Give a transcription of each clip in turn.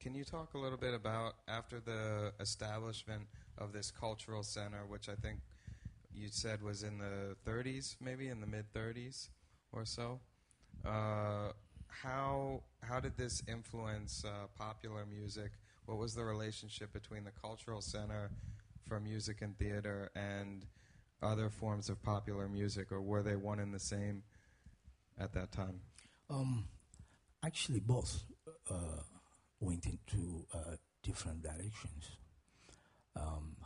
can you talk a little bit about after the establishment of this cultural center, which I think you said was in the 30s, maybe in the mid 30s or so? How did this influence popular music? What was the relationship between the cultural center for music and theater and other forms of popular music, or were they one and the same at that time? Actually, both went into different directions.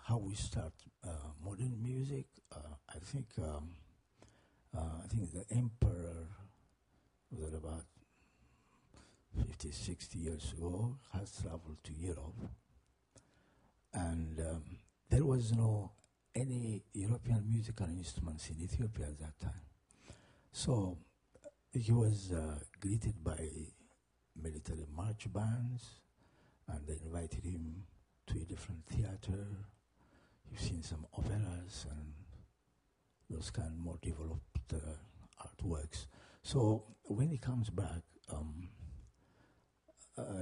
How we start modern music, I think the emperor was about 50, 60 years ago, has traveled to Europe, and there was no any European musical instruments in Ethiopia at that time. So he was greeted by military march bands, and they invited him to a different theater. You've seen some operas and those kind of more developed artworks. So when he comes back,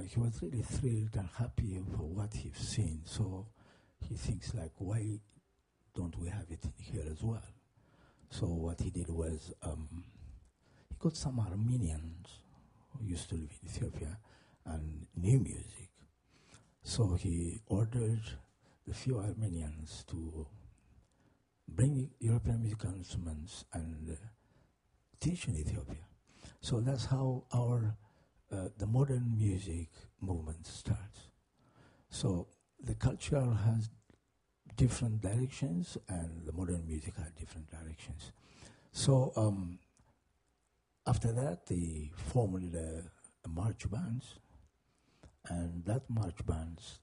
he was really thrilled and happy for what he's seen. So he thinks like, why don't we have it here as well? So what he did was he got some Armenians who used to live in Ethiopia and knew music. So he ordered a few Armenians to bring European musical instruments and teach in Ethiopia. So that's how our the modern music movement starts. So the cultural has different directions, and the modern music had different directions. So after that, they formed a march bands, and that march bands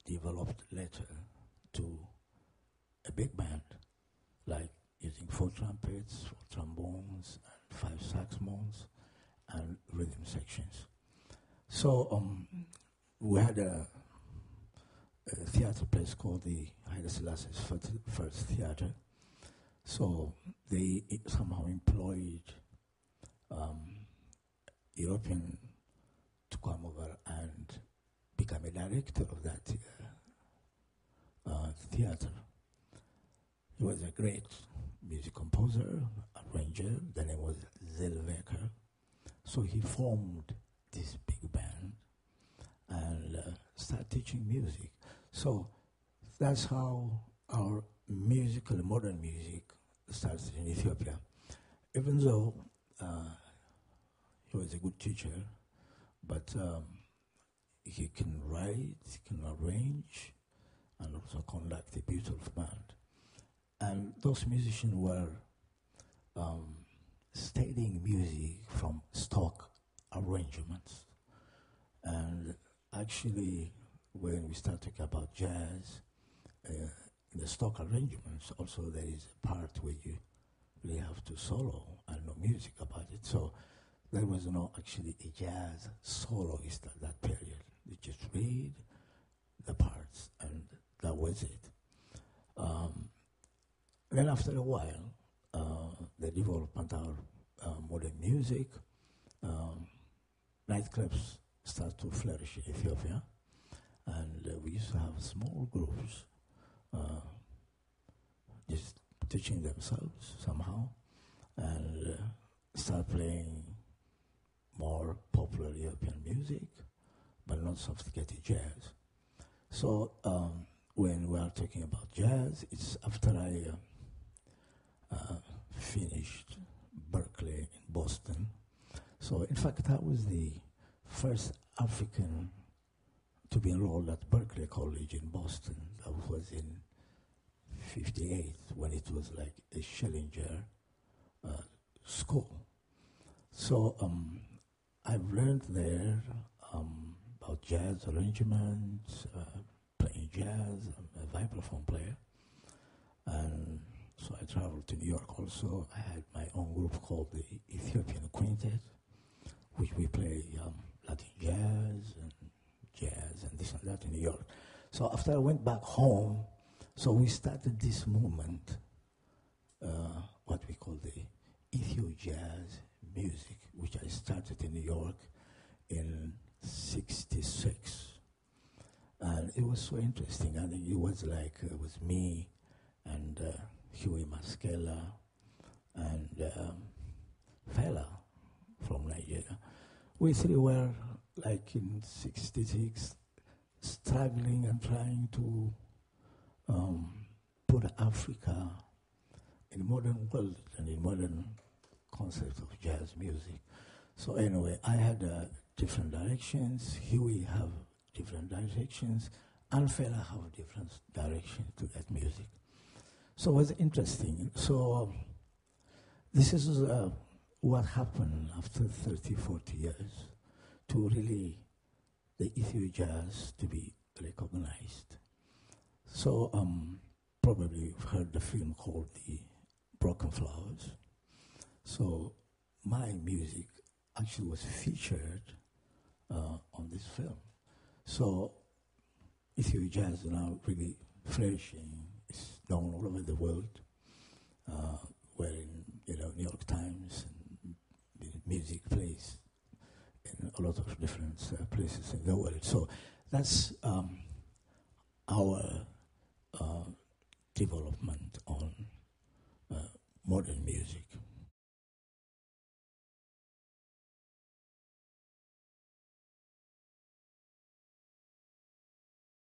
developed later to a big band, like using 4 trumpets, 4 trombones, and 5 saxophones, and rhythm sections. So we had a theater place called the Haile Selassie's First Theater. So they somehow employed European to come over and become a director of that theater. He was a great music composer, arranger. The name was Zellweger. So he formed this big band and started teaching music. So that's how our musical, modern music started in Ethiopia. Even though he was a good teacher, but he can write, he can arrange, and also conduct a beautiful band. And those musicians were studying music from stock arrangements. And actually, when we start talking about jazz, in the stock arrangements, also there is a part where you really have to solo and know music about it. So there was no actually a jazz soloist at that period. They just read the parts, and that was it. Then after a while, the development of modern music, nightclubs start to flourish in Ethiopia, and we used to have small groups just teaching themselves somehow, and start playing more popular European music, but not sophisticated jazz. So when we are talking about jazz, it's after I finished Berkeley in Boston. So in fact, I was the first African to be enrolled at Berkeley College in Boston. That was in '58, when it was like a Schellinger school. So I've learned there about jazz arrangements, playing jazz. I'm a vibraphone player. And so I traveled to New York also. I had my own group called the Ethiopian Quintet, which we play Latin jazz and this and that in New York. So after I went back home, so we started this movement, what we call the Ethio jazz music, which I started in New York in 1966. And it was so interesting. I think it was like, it was me and Huey Maskela and Fela from Nigeria. We three were, like in 66, struggling and trying to put Africa in the modern world and in modern concept of jazz music. So anyway, I had different directions. Huey have different directions, and Fela have different directions to that music. So it was interesting. So this is what happened after 30, 40 years to really the Ethio jazz to be recognized. So probably you've heard the film called The Broken Flowers. So my music actually was featured on this film. So Ethio jazz is now really flourishing. It's known all over the world. We're in New York Times, and the music plays in a lot of different places in the world. So that's our development on modern music.